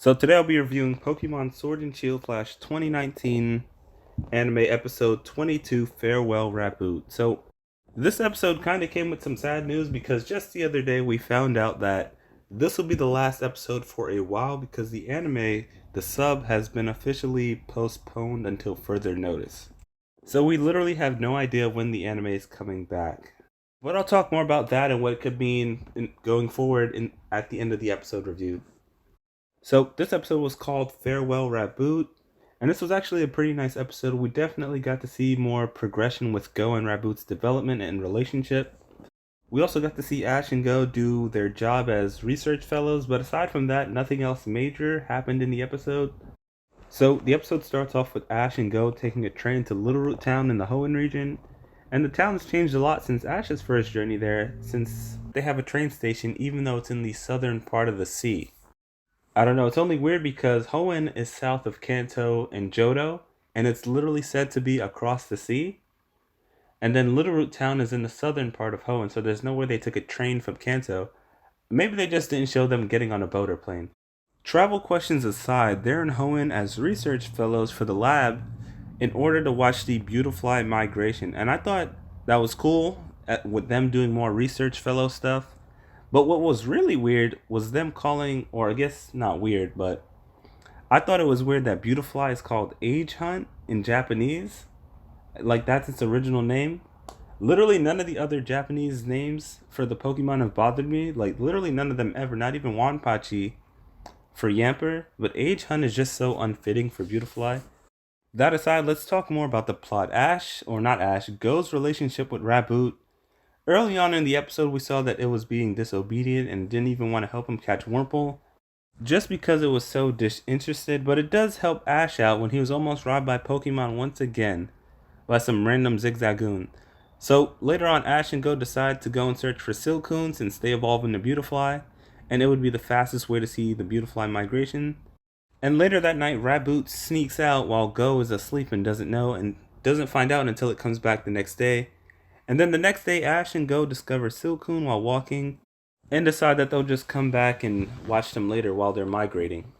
So today I'll be reviewing Pokemon Sword and Shield Flash 2019 anime episode 22 Farewell Raboot. So this episode kind of came with some sad news because just the other day we found out that this will be the last episode for a while because the sub has been officially postponed until further notice. So we literally have no idea when the anime is coming back. But I'll talk more about that and what it could mean going forward at the end of the episode review. So this episode was called Farewell Raboot, and this was actually a pretty nice episode. We definitely got to see more progression with Go and Raboot's development and relationship. We also got to see Ash and Go do their job as research fellows, but aside from that, nothing else major happened in the episode. So the episode starts off with Ash and Go taking a train to Little Root Town in the Hoenn region, and the town has changed a lot since Ash's first journey there, since they have a train station even though it's in the southern part of the sea. I don't know, it's only weird because Hoenn is south of Kanto and Johto, and it's literally said to be across the sea. And then Little Root Town is in the southern part of Hoenn, so there's no way they took a train from Kanto. Maybe they just didn't show them getting on a boat or plane. Travel questions aside, they're in Hoenn as research fellows for the lab in order to watch the Beautifly migration. And I thought that was cool with them doing more research fellow stuff. But what was really weird was them calling, or I guess not weird, but I thought it was weird that Beautifly is called Age Hunt in Japanese. Like that's its original name. Literally none of the other Japanese names for the Pokemon have bothered me. Like literally none of them ever, not even Wanpachi for Yamper. But Age Hunt is just so unfitting for Beautifly. That aside, let's talk more about the plot. Ash, or not Ash, Go's relationship with Raboot. Early on in the episode, we saw that it was being disobedient and didn't even want to help him catch Wurmple, just because it was so disinterested, but it does help Ash out when he was almost robbed by Pokemon once again by some random Zigzagoon. So later on, Ash and Go decide to go and search for Silcoon since they evolve into Beautifly, and it would be the fastest way to see the Beautifly migration. And later that night, Raboot sneaks out while Go is asleep and doesn't know, and doesn't find out until it comes back the next day. And then the next day, Ash and Go discover Silcoon while walking and decide that they'll just come back and watch them later while they're migrating.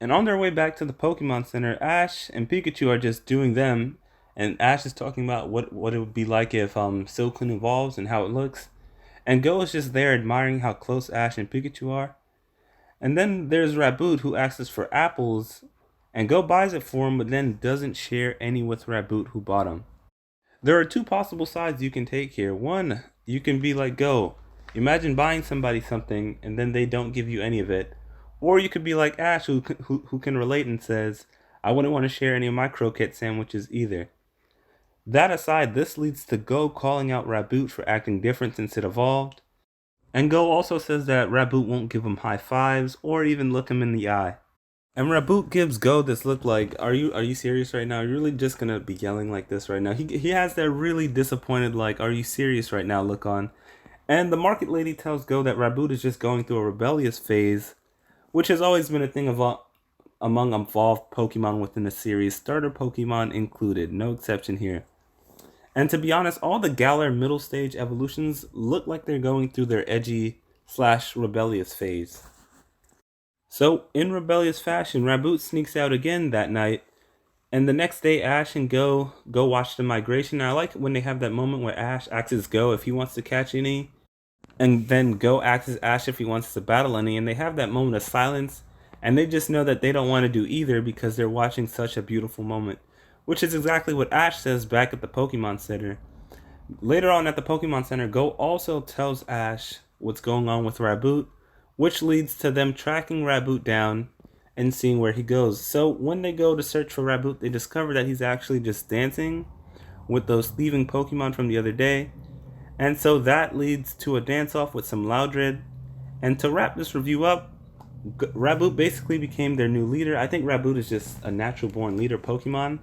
And on their way back to the Pokemon Center, Ash and Pikachu are just doing them, and Ash is talking about what it would be like if Silcoon evolves and how it looks. And Go is just there admiring how close Ash and Pikachu are. And then there's Raboot who asks for apples, and Go buys it for him, but then doesn't share any with Raboot who bought them. There are two possible sides you can take here. One, you can be like Go. Imagine buying somebody something and then they don't give you any of it. Or you could be like Ash who can relate and says, I wouldn't want to share any of my croquette sandwiches either. That aside, this leads to Go calling out Raboot for acting different since it evolved. And Go also says that Raboot won't give him high fives or even look him in the eye. And Raboot gives Go this look like, are you serious right now? Are you really just gonna be yelling like this right now? He has that really disappointed like, are you serious right now look on. And the market lady tells Go that Raboot is just going through a rebellious phase, which has always been a thing among evolved Pokemon within the series, starter Pokemon included, no exception here. And to be honest, all the Galar middle stage evolutions look like they're going through their edgy/rebellious phase. So, in rebellious fashion, Raboot sneaks out again that night, and the next day Ash and Go watch the migration. I like when they have that moment where Ash asks Go if he wants to catch any, and then Go asks Ash if he wants to battle any, and they have that moment of silence, and they just know that they don't want to do either because they're watching such a beautiful moment, which is exactly what Ash says back at the Pokemon Center. Later on at the Pokemon Center, Go also tells Ash what's going on with Raboot, which leads to them tracking Raboot down and seeing where he goes. So when they go to search for Raboot, they discover that he's actually just dancing with those thieving Pokemon from the other day. And so that leads to a dance-off with some Loudred. And to wrap this review up, Raboot basically became their new leader. I think Raboot is just a natural-born leader Pokemon,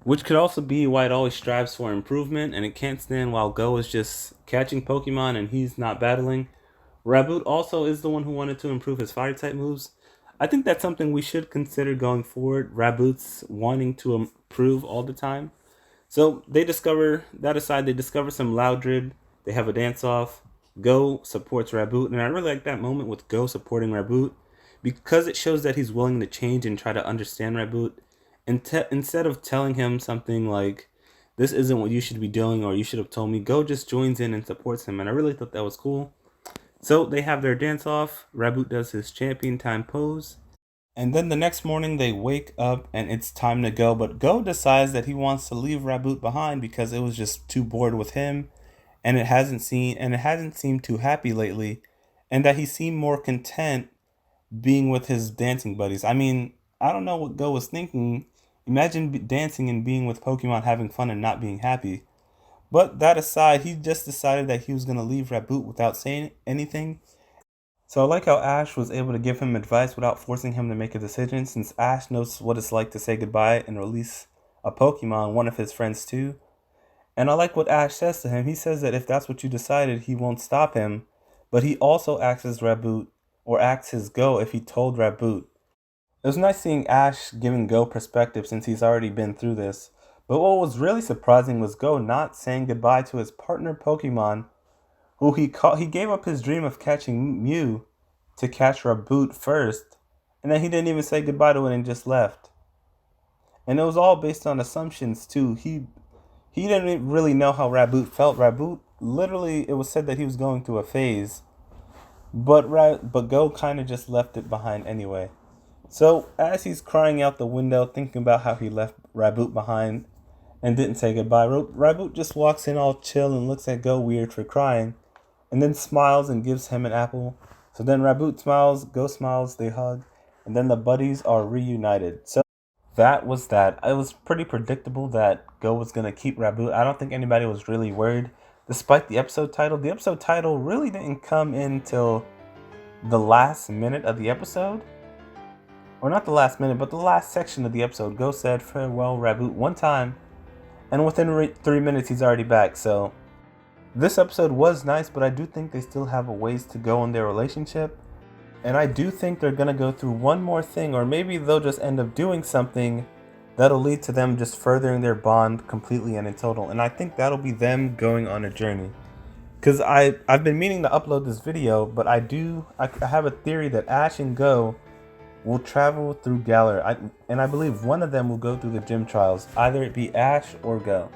which could also be why it always strives for improvement, and it can't stand while Go is just catching Pokemon and he's not battling. Raboot also is the one who wanted to improve his fire-type moves. I think that's something we should consider going forward, Raboot's wanting to improve all the time. So they discover, that aside, they discover some Loudred, they have a dance-off, Go supports Raboot, and I really like that moment with Go supporting Raboot, because it shows that he's willing to change and try to understand Raboot. And instead of telling him something like, this isn't what you should be doing, or you should have told me, Go just joins in and supports him. And I really thought that was cool. So they have their dance off. Raboot does his champion time pose. And then the next morning they wake up and it's time to go. But Go decides that he wants to leave Raboot behind because it was just too bored with him, and it hasn't seemed too happy lately, and that he seemed more content being with his dancing buddies. I mean, I don't know what Go was thinking. Imagine dancing and being with Pokemon, having fun and not being happy. But that aside, he just decided that he was going to leave Raboot without saying anything. So I like how Ash was able to give him advice without forcing him to make a decision, since Ash knows what it's like to say goodbye and release a Pokemon, one of his friends too. And I like what Ash says to him. He says that if that's what you decided, he won't stop him. But he also asks his Go if he told Raboot. It was nice seeing Ash giving Go perspective since he's already been through this. But what was really surprising was Go not saying goodbye to his partner Pokemon, who he gave up his dream of catching Mew to catch Raboot first, and then he didn't even say goodbye to it and just left. And it was all based on assumptions too. He didn't really know how Raboot felt. Raboot, literally, it was said that he was going through a phase, but Go kind of just left it behind anyway. So as he's crying out the window, thinking about how he left Raboot behind and didn't say goodbye, Raboot just walks in all chill and looks at Go weird for crying, and then smiles and gives him an apple. So then Raboot smiles, Go smiles, they hug, and then the buddies are reunited. So that was that. It was pretty predictable that Go was going to keep Raboot. I don't think anybody was really worried, despite the episode title. The episode title really didn't come in till the last minute of the episode. Or not the last minute, but the last section of the episode. Go said farewell Raboot one time, and within 3 minutes he's already back. So this episode was nice, but I do think they still have a ways to go in their relationship. And I do think they're going to go through one more thing, or maybe they'll just end up doing something that'll lead to them just furthering their bond completely and in total. And I think that'll be them going on a journey. Because I've been meaning to upload this video, but I have a theory that Ash and Go will travel through Galar, and I believe one of them will go through the gym trials, either it be Ash or Go.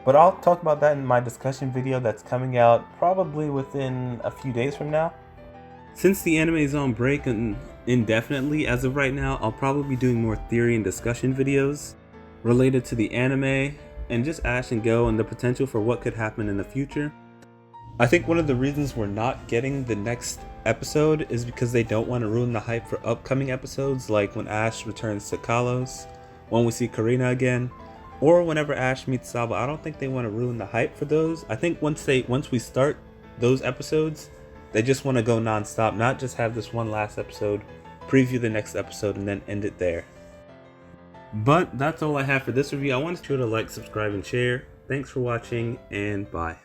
But I'll talk about that in my discussion video that's coming out probably within a few days from now. Since the anime is on break indefinitely as of right now, I'll probably be doing more theory and discussion videos related to the anime and just Ash and Go and the potential for what could happen in the future. I think one of the reasons we're not getting the next episode is because they don't want to ruin the hype for upcoming episodes, like when Ash returns to Kalos, when we see Karina again, or whenever Ash meets Saba. I don't think they want to ruin the hype for those. I think once we start those episodes, they just want to go non-stop, not just have this one last episode, preview the next episode, and then end it there. But that's all I have for this review. I wanted you to like, subscribe, and share. Thanks for watching, and bye.